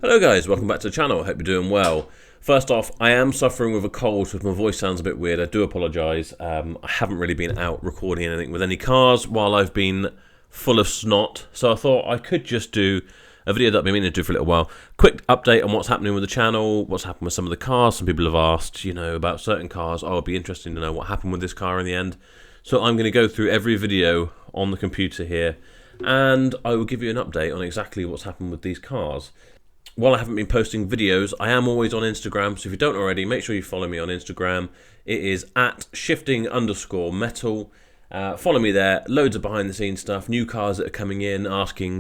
Hello guys, welcome back to the channel. I hope you're doing well. First off, I am suffering with a cold, so if my voice sounds a bit weird, I do apologise. I haven't really been out recording anything with any cars while I've been full of snot, so I thought I could just do a video that I've been meaning to do for a little while. Quick update on what's happening with the channel, what's happened with some of the cars. Some people have asked, about certain cars. Oh, it'd be interesting to know what happened with this car in the end. So I'm going to go through every video on the computer here, and I will give you an update on exactly what's happened with these cars. While I haven't been posting videos, I am always on Instagram, so if you don't already, make sure you follow me on Instagram. It is at shifting_metal. Follow me there. Loads of behind the scenes stuff, new cars that are coming in,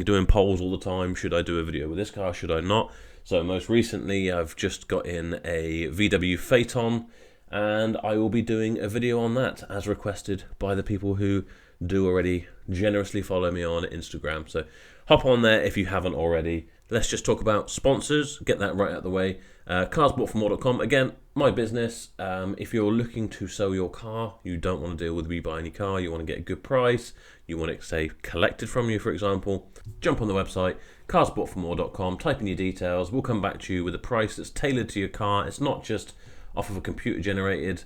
doing polls all the time. Should I do a video with this car? Should I not? So most recently, I've just got in a VW Phaeton, and I will be doing a video on that as requested by the people who do already generously follow me on Instagram. So hop on there if you haven't already. Let's just talk about sponsors, get that right out of the way. Carsboughtformore.com, again, my business. If you're looking to sell your car, you don't want to deal with me buying your car, you want to get a good price, you want it, say, collected from you, for example, jump on the website, carsboughtformore.com, type in your details, we'll come back to you with a price that's tailored to your car. It's not just off of a computer-generated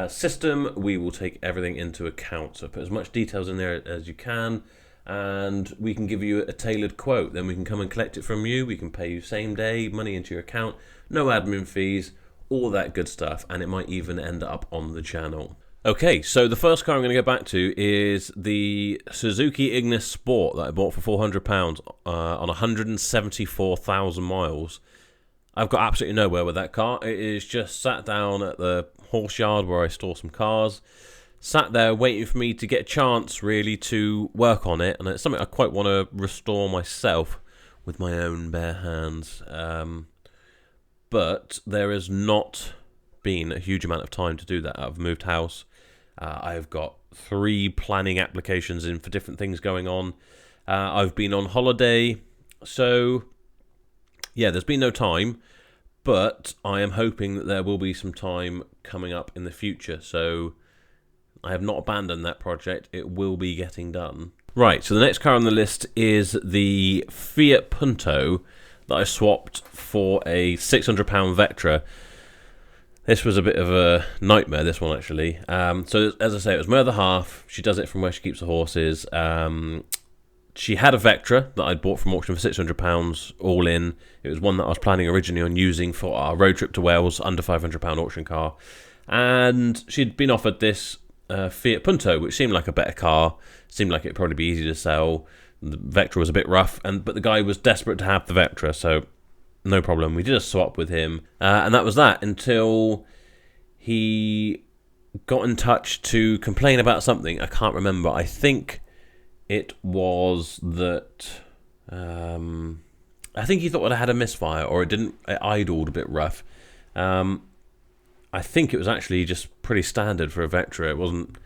system. We will take everything into account, so put as much details in there as you can, and we can give you a tailored quote. Then we can come and collect it from you. We can pay you same day, money into your account, no admin fees, all that good stuff, and it might even end up on the channel. Okay, so the first car I'm going to go back to is the Suzuki Ignis Sport that I bought for £400 on 174,000 miles. I've got absolutely nowhere with that car. It is just sat down at the horse yard where I store some cars. Sat there waiting for me to get a chance really to work on it, and it's something I quite want to restore myself with my own bare hands. But there has not been a huge amount of time to do that. I've moved house. I've got 3 planning applications in for different things going on. I've been on holiday, so yeah, there's been no time. But I am hoping that there will be some time coming up in the future. So I have not abandoned that project. It will be getting done. Right, so the next car on the list is the Fiat Punto that I swapped for a £600 Vectra. This was a bit of a nightmare, this one, actually. So, as I say, it was my other half. She does it from where she keeps the horses. She had a Vectra that I'd bought from auction for £600 all in. It was one that I was planning originally on using for our road trip to Wales, under £500 auction car. And she'd been offered this Fiat Punto, which seemed like a better car, seemed like it'd probably be easy to sell. The Vectra was a bit rough, but the guy was desperate to have the Vectra, so no problem. We did a swap with him, and that was that until he got in touch to complain about something. I can't remember. I think it was that I think he thought it had a misfire, or it idled a bit rough. I think it was actually just pretty standard for a Vectra. It wasn't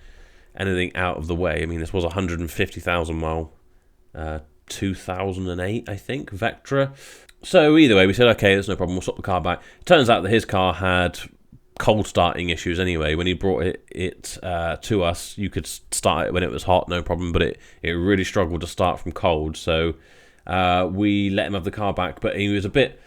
anything out of the way. I mean, this was a 150,000 mile, 2008, I think, Vectra. So either way, we said, okay, there's no problem, we'll swap the car back. Turns out that his car had cold starting issues anyway. When he brought it to us, you could start it when it was hot, no problem, but it really struggled to start from cold. So we let him have the car back, but he was a bit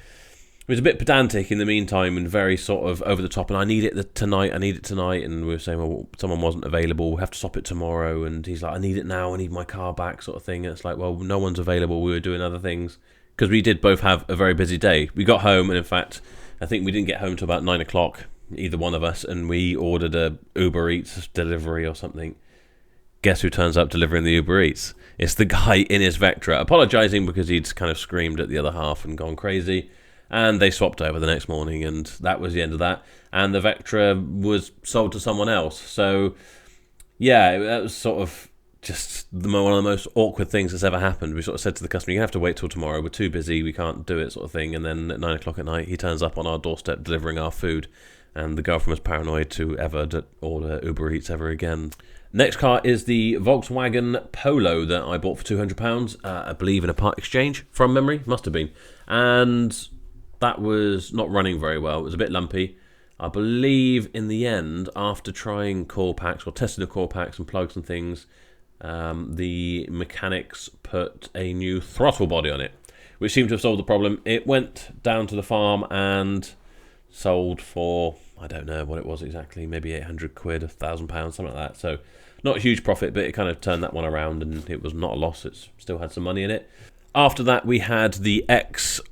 pedantic in the meantime and very sort of over the top. And I need it tonight. And we were saying, well, someone wasn't available. We'll have to swap it tomorrow. And he's like, I need it now. I need my car back, sort of thing. And it's like, well, no one's available. We were doing other things because we did both have a very busy day. We got home, and in fact, I think we didn't get home till about 9 o'clock, either one of us. And we ordered a Uber Eats delivery or something. Guess who turns up delivering the Uber Eats? It's the guy in his Vectra, apologising because he'd kind of screamed at the other half and gone crazy. And they swapped over the next morning, and that was the end of that. And the Vectra was sold to someone else. So, yeah, that was sort of just one of the most awkward things that's ever happened. We sort of said to the customer, you have to wait till tomorrow. We're too busy. We can't do it, sort of thing. And then at 9 o'clock at night, he turns up on our doorstep delivering our food. And the girlfriend was paranoid to ever order Uber Eats ever again. Next car is the Volkswagen Polo that I bought for £200, I believe in a part exchange, from memory. Must have been. And that was not running very well. It was a bit lumpy. I believe in the end, after trying core packs or testing the core packs and plugs and things, the mechanics put a new throttle body on it, which seemed to have solved the problem. It went down to the farm and sold for, I don't know what it was exactly, maybe 800 quid, £1,000, something like that. So not a huge profit, but it kind of turned that one around, and it was not a loss. It still had some money in it. After that, we had the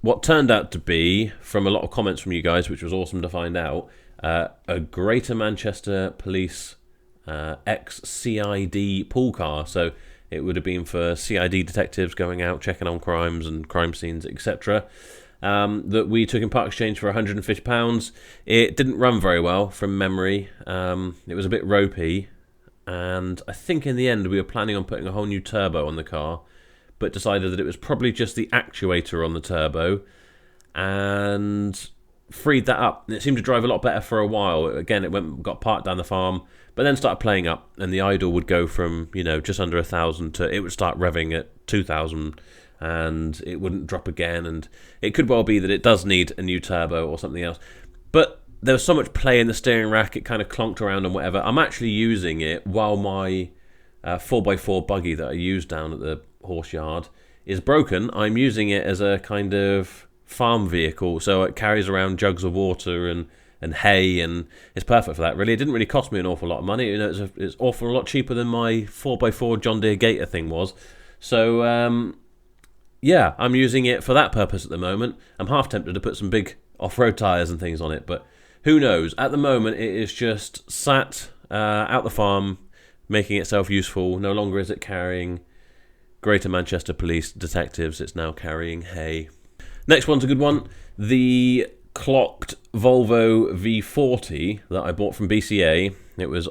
what turned out to be, from a lot of comments from you guys, which was awesome to find out, a Greater Manchester Police ex-CID pool car. So it would have been for CID detectives going out, checking on crimes and crime scenes, etc. That we took in part exchange for £150. It didn't run very well from memory. It was a bit ropey, and I think in the end we were planning on putting a whole new turbo on the car, but decided that it was probably just the actuator on the turbo, and freed that up. And it seemed to drive a lot better for a while. Again, it got parked down the farm, but then started playing up, and the idle would go from, just under 1,000 to, it would start revving at 2,000, and it wouldn't drop again. And it could well be that it does need a new turbo or something else. But there was so much play in the steering rack, it kind of clonked around and whatever. I'm actually using it while my 4x4 buggy that I used down at the horse yard is broken. I'm using it as a kind of farm vehicle, so it carries around jugs of water and hay, and it's perfect for that. Really, it didn't really cost me an awful lot of money. It's awful lot cheaper than my 4x4 John Deere Gator thing was. So yeah, I'm using it for that purpose at the moment. I'm half tempted to put some big off-road tyres and things on it, but who knows? At the moment, it is just sat out the farm, making itself useful. No longer is it carrying Greater Manchester Police detectives, it's now carrying hay. Next one's a good one. The clocked Volvo V40 that I bought from BCA. It was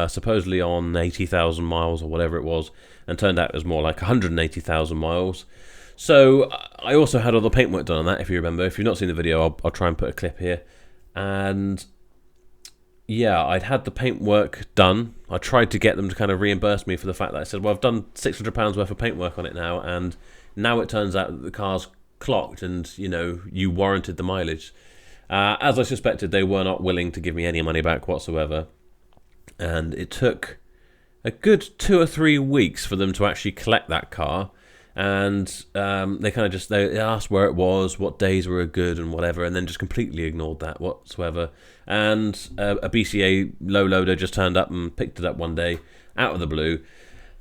supposedly on 80,000 miles or whatever it was, and turned out it was more like 180,000 miles. So I also had all the paintwork done on that, if you remember. If you've not seen the video, I'll try and put a clip here. And yeah, I'd had the paintwork done. I tried to get them to kind of reimburse me for the fact that I said, well, I've done £600 worth of paintwork on it now, and now it turns out that the car's clocked and, you warranted the mileage. As I suspected, they were not willing to give me any money back whatsoever. And it took a good 2 or 3 weeks for them to actually collect that car. And they kind of they asked where it was, what days were good and whatever, and then just completely ignored that whatsoever. And a BCA low loader just turned up and picked it up one day out of the blue,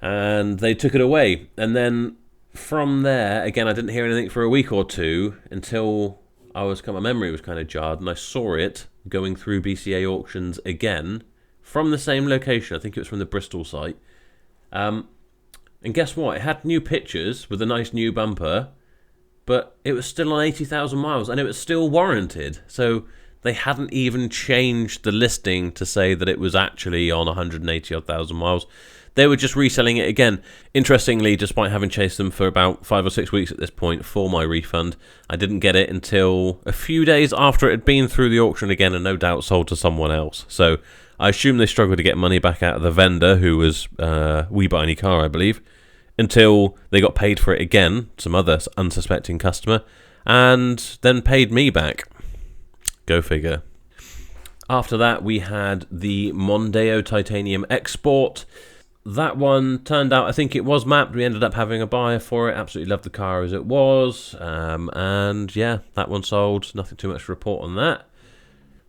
and they took it away. And then from there, again, I didn't hear anything for a week or two until my memory was kind of jarred, and I saw it going through BCA auctions again from the same location. I think it was from the Bristol site. And guess what? It had new pictures with a nice new bumper, but it was still on 80,000 miles, and it was still warranted. So they hadn't even changed the listing to say that it was actually on 180,000 miles. They were just reselling it again. Interestingly, despite having chased them for about 5 or 6 weeks at this point for my refund, I didn't get it until a few days after it had been through the auction again, and no doubt sold to someone else. So I assume they struggled to get money back out of the vendor, who was We Buy Any Car, I believe, until they got paid for it again, some other unsuspecting customer, and then paid me back. Go figure. After that, we had the Mondeo Titanium Export. That one turned out, I think it was mapped. We ended up having a buyer for it. Absolutely loved the car as it was. And yeah, that one sold. Nothing too much to report on that.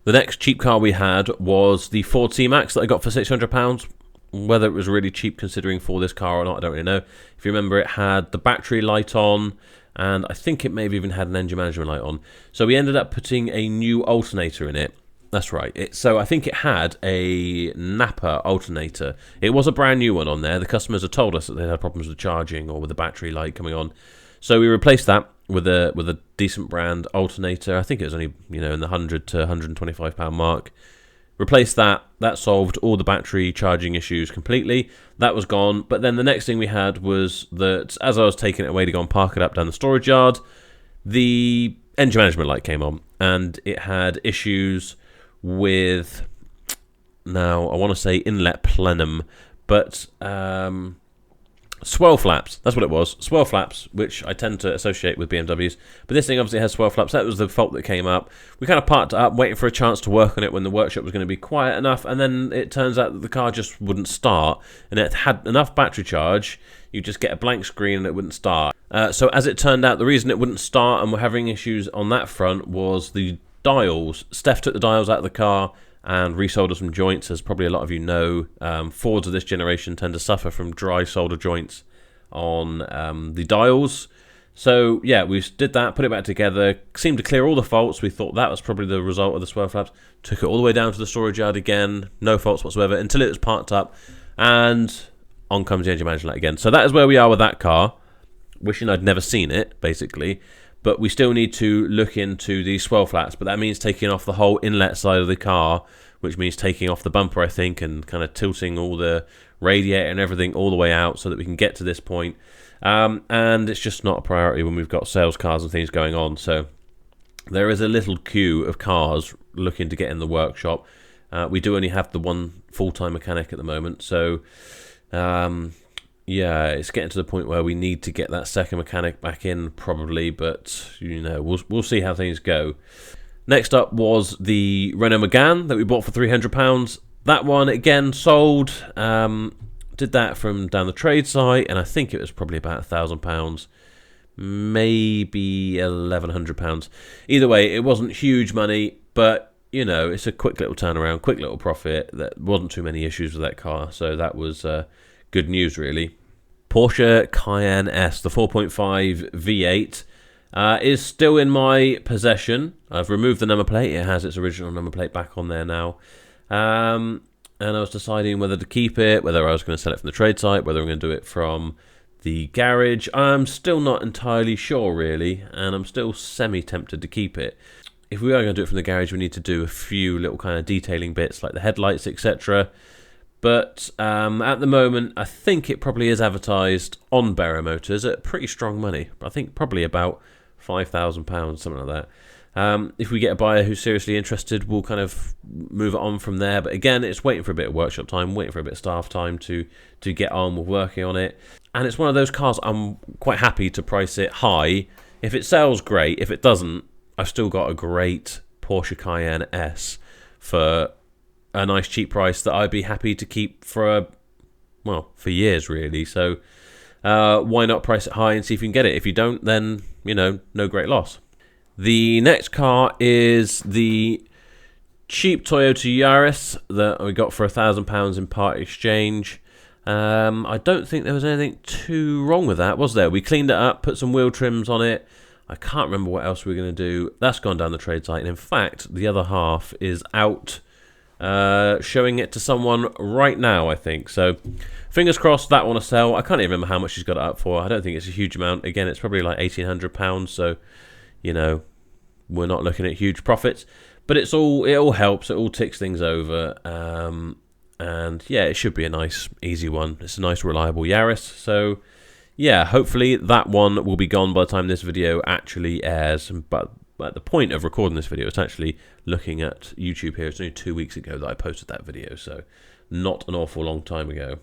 The next cheap car we had was the Ford C-Max that I got for £600. Whether it was really cheap considering for this car or not, I don't really know. If you remember, it had the battery light on, and I think it may have even had an engine management light on. So we ended up putting a new alternator in it. That's right. So I think it had a Napa alternator. It was a brand new one on there. The customers had told us that they had problems with charging or with the battery light coming on. So we replaced that with a decent brand alternator. I think it was only in the £100 to £125 mark. Replaced that. That solved all the battery charging issues completely. That was gone. But then the next thing we had was that as I was taking it away to go and park it up down the storage yard, the engine management light came on, and it had issues with, now I want to say inlet plenum, but swirl flaps. That's what it was. Swirl flaps, which I tend to associate with BMWs. But this thing obviously has swirl flaps. That was the fault that came up. We kind of parked it up, waiting for a chance to work on it when the workshop was going to be quiet enough. And then it turns out that the car just wouldn't start. And it had enough battery charge. You just get a blank screen and it wouldn't start. So as it turned out, the reason it wouldn't start and we're having issues on that front was the dials. Steph took the dials out of the car and resoldered some joints. As probably a lot of you know, Fords of this generation tend to suffer from dry solder joints on the dials. So yeah, we did that, put it back together, seemed to clear all the faults. We thought that was probably the result of the swirl flaps. Took it all the way down to the storage yard again, no faults whatsoever, until it was parked up, and on comes the engine management light again. So that is where we are with that car. Wishing I'd never seen it, basically. But we still need to look into the swirl flats, but that means taking off the whole inlet side of the car, which means taking off the bumper, I think, and kind of tilting all the radiator and everything all the way out so that we can get to this point. And it's just not a priority when we've got sales cars and things going on. So there is a little queue of cars looking to get in the workshop. We do only have the one full-time mechanic at the moment, so yeah, it's getting to the point where we need to get that second mechanic back in probably, but you know, we'll see how things go. Next up was the Renault Megane that we bought for £300. That one again sold. Did that from down the trade site, and I think it was probably about £1,000, maybe £1,100. Either way, it wasn't huge money, but you know, it's a quick little turnaround, quick little profit. There wasn't too many issues with that car, so that was good news, really. Porsche Cayenne S, the 4.5 V8, is still in my possession. I've removed the number plate. It has its original number plate back on there now. And I was deciding whether to keep it, whether I was going to sell it from the trade site, whether I'm going to do it from the garage. I'm still not entirely sure, really, and I'm still semi-tempted to keep it. If we are going to do it from the garage, we need to do a few little kind of detailing bits, like the headlights, etc. But at the moment, I think it probably is advertised on Bero Motors at pretty strong money. I think probably about £5,000, something like that. If we get a buyer who's seriously interested, we'll kind of move it on from there. But again, it's waiting for a bit of workshop time, waiting for a bit of staff time to get on with working on it. And it's one of those cars I'm quite happy to price it high. If it sells, great. If it doesn't, I've still got a great Porsche Cayenne S for a nice cheap price that I'd be happy to keep for years, really. So why not price it high and see if you can get it? If you don't, then, you know, no great loss. The next car is the cheap Toyota Yaris that we got for £1,000 in part exchange. I don't think there was anything too wrong with that, was there? We cleaned it up, put some wheel trims on it. I can't remember what else we were going to do. That's gone down the trade site, and in fact, the other half is out showing it to someone right now, I think. So fingers crossed that one will sell. I can't even remember how much she's got it up for. I don't think it's a huge amount. Again, it's probably like £1,800, so you know, we're not looking at huge profits, but it all helps. It all ticks things over, and yeah, it should be a nice easy one. It's a nice reliable Yaris, so yeah, hopefully that one will be gone by the time this video actually airs. But at the point of recording this video, it's actually looking at YouTube here. It's only 2 weeks ago that I posted that video, so not an awful long time ago.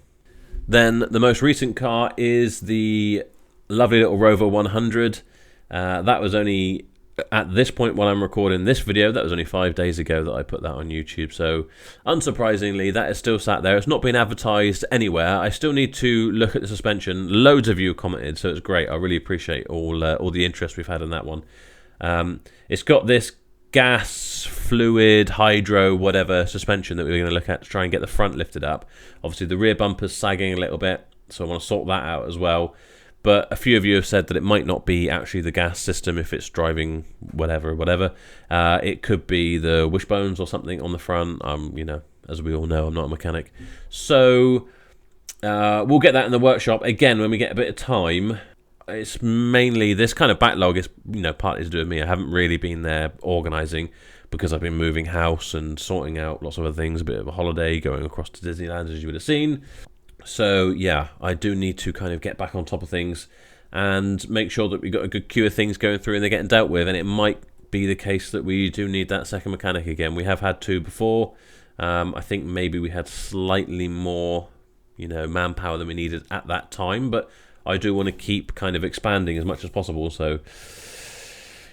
Then the most recent car is the lovely little Rover 100. That was only, at this point while I'm recording this video, that was only 5 days ago that I put that on YouTube. So unsurprisingly, that is still sat there. It's not been advertised anywhere. I still need to look at the suspension. Loads of you have commented, so it's great. I really appreciate all the interest we've had in that one. It's got this gas, fluid, hydro, whatever suspension that we're going to look at to try and get the front lifted up. Obviously the rear bumper's sagging a little bit, so I want to sort that out as well. But a few of you have said that it might not be actually the gas system if it's driving whatever. It could be the wishbones or something on the front. You know, as we all know, I'm not a mechanic. So we'll get that in the workshop. Again, when we get a bit of time. It's mainly this kind of backlog is, you know, partly to do with me. I haven't really been there organising because I've been moving house and sorting out lots of other things. A bit of a holiday, going across to Disneyland, as you would have seen. So yeah, I do need to kind of get back on top of things and make sure that we've got a good queue of things going through and they're getting dealt with. And it might be the case that we do need that second mechanic again. We have had two before. I think maybe we had slightly more, you know, manpower than we needed at that time, but I do want to keep kind of expanding as much as possible, so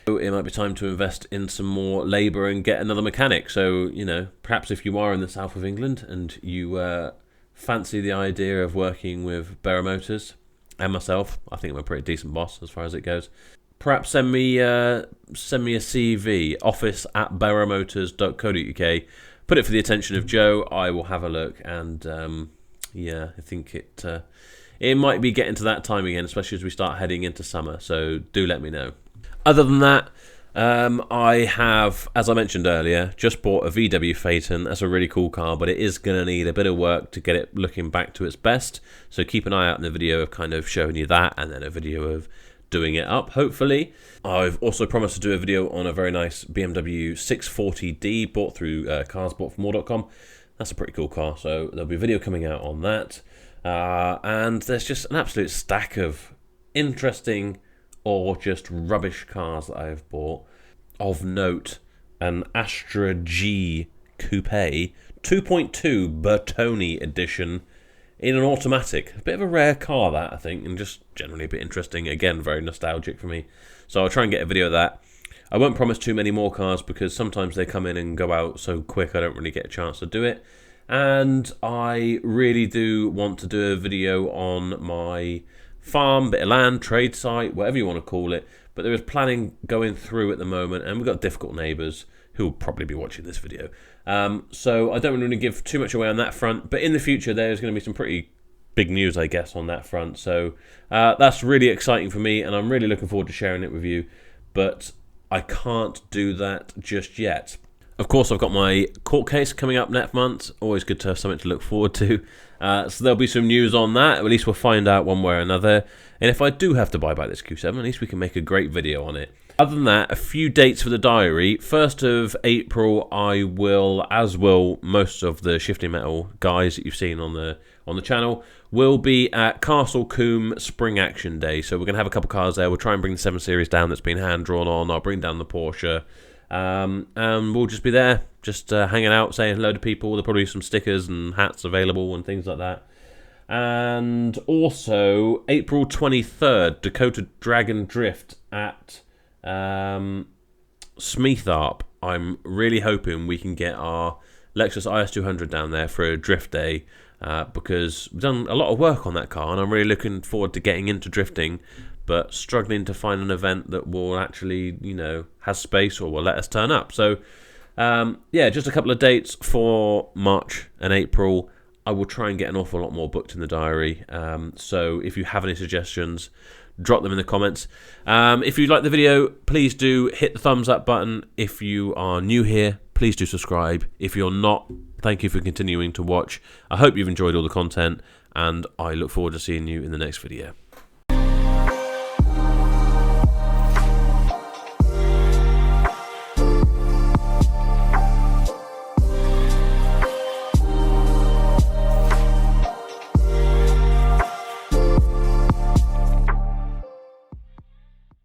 it might be time to invest in some more labour and get another mechanic. So, you know, perhaps if you are in the south of England and you fancy the idea of working with Bero Motors, and myself. I think I'm a pretty decent boss as far as it goes. Perhaps send me a CV, office@barrowmotors.co.uk. Put it for the attention of Joe. I will have a look, and yeah, I think it might be getting to that time again, especially as we start heading into summer. So do let me know. Other than that, I have, as I mentioned earlier, just bought a VW Phaeton. That's a really cool car, but it is going to need a bit of work to get it looking back to its best. So keep an eye out in the video of kind of showing you that, and then a video of doing it up, hopefully. I've also promised to do a video on a very nice BMW 640D bought through carsboughtformore.com. That's a pretty cool car, so there'll be a video coming out on that. And there's just an absolute stack of interesting or just rubbish cars that I've bought. Of note, an Astra G Coupe 2.2 Bertone edition in an automatic. A bit of a rare car, that, I think, and just generally a bit interesting. Again, very nostalgic for me. So I'll try and get a video of that. I won't promise too many more cars because sometimes they come in and go out so quick I don't really get a chance to do it. And I really do want to do a video on my farm, bit of land, trade site, whatever you want to call it. But there is planning going through at the moment, and we've got difficult neighbours who will probably be watching this video. So I don't want to give too much away on that front, but in the future there's going to be some pretty big news, I guess, on that front. So that's really exciting for me, and I'm really looking forward to sharing it with you, but I can't do that just yet. Of course, I've got my court case coming up next month. Always good to have something to look forward to. So there'll be some news on that. At least we'll find out one way or another. And if I do have to buy back this Q7, at least we can make a great video on it. Other than that, a few dates for the diary. 1st of April, I will, as will most of the Shifting Metal guys that you've seen on the channel, will be at Castle Combe Spring Action Day. So we're going to have a couple cars there. We'll try and bring the 7 Series down that's been hand-drawn on. I'll bring down the Porsche. And we'll just be there, just hanging out, saying hello to people. There'll probably be some stickers and hats available and things like that. And also, April 23rd, Dakota Dragon Drift at Smeetharp. I'm really hoping we can get our Lexus IS200 down there for a drift day, because we've done a lot of work on that car, and I'm really looking forward to getting into drifting, but struggling to find an event that will actually, you know, has space or will let us turn up. So, yeah, just a couple of dates for March and April. I will try and get an awful lot more booked in the diary. So if you have any suggestions, drop them in the comments. If you like the video, please do hit the thumbs up button. If you are new here, please do subscribe. If you're not, thank you for continuing to watch. I hope you've enjoyed all the content, and I look forward to seeing you in the next video.